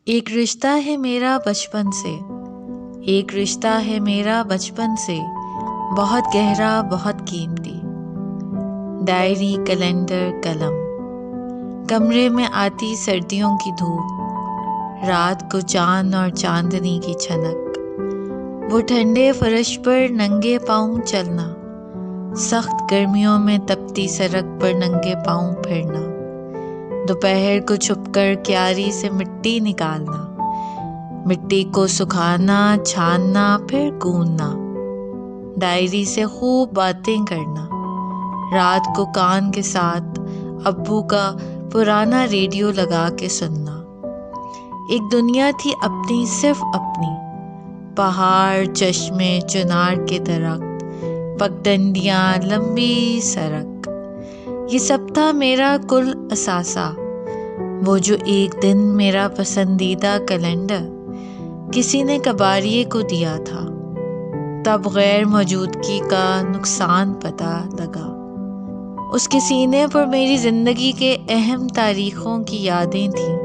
ایک رشتہ ہے میرا بچپن سے، ایک رشتہ ہے میرا بچپن سے، بہت گہرا بہت قیمتی۔ ڈائری، کیلنڈر، قلم، کمرے میں آتی سردیوں کی دھوپ، رات کو چاند اور چاندنی کی چھنک، وہ ٹھنڈے فرش پر ننگے پاؤں چلنا، سخت گرمیوں میں تپتی سڑک پر ننگے پاؤں پھرنا، دوپہر کو چھپ کر کیاری سے مٹی نکالنا، مٹی کو سکھانا، چھاننا، پھر گوننا، ڈائری سے خوب باتیں کرنا، رات کو کان کے ساتھ ابو کا پرانا ریڈیو لگا کے سننا۔ ایک دنیا تھی اپنی، صرف اپنی، پہاڑ، چشمے، چنار کے درخت، پگڈنڈیاں، لمبی سڑک، یہ سب تھا میرا کل اثاثہ۔ وہ جو ایک دن میرا پسندیدہ کیلنڈر کسی نے کباڑیے کو دیا تھا، تب غیر موجودگی کا نقصان پتہ لگا۔ اس کے سینے پر میری زندگی کے اہم تاریخوں کی یادیں تھیں،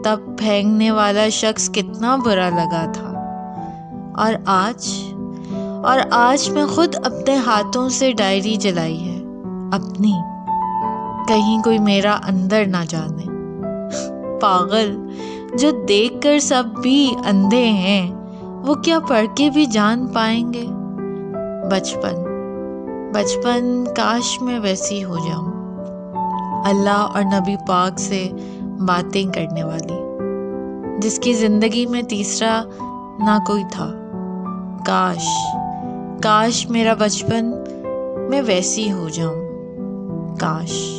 تب پھینکنے والا شخص کتنا برا لگا تھا۔ اور آج میں خود اپنے ہاتھوں سے ڈائری جلائی ہے، اپنی، کہیں کوئی میرا اندر نہ جانے۔ پاگل، جو دیکھ کر سب بھی اندھے ہیں، وہ کیا پڑھ کے بھی جان پائیں گے؟ بچپن، کاش میں ویسی ہو جاؤں، اللہ اور نبی پاک سے باتیں کرنے والی، جس کی زندگی میں تیسرا نہ کوئی تھا۔ کاش میرا بچپن میں ویسی ہو جاؤں، کاش۔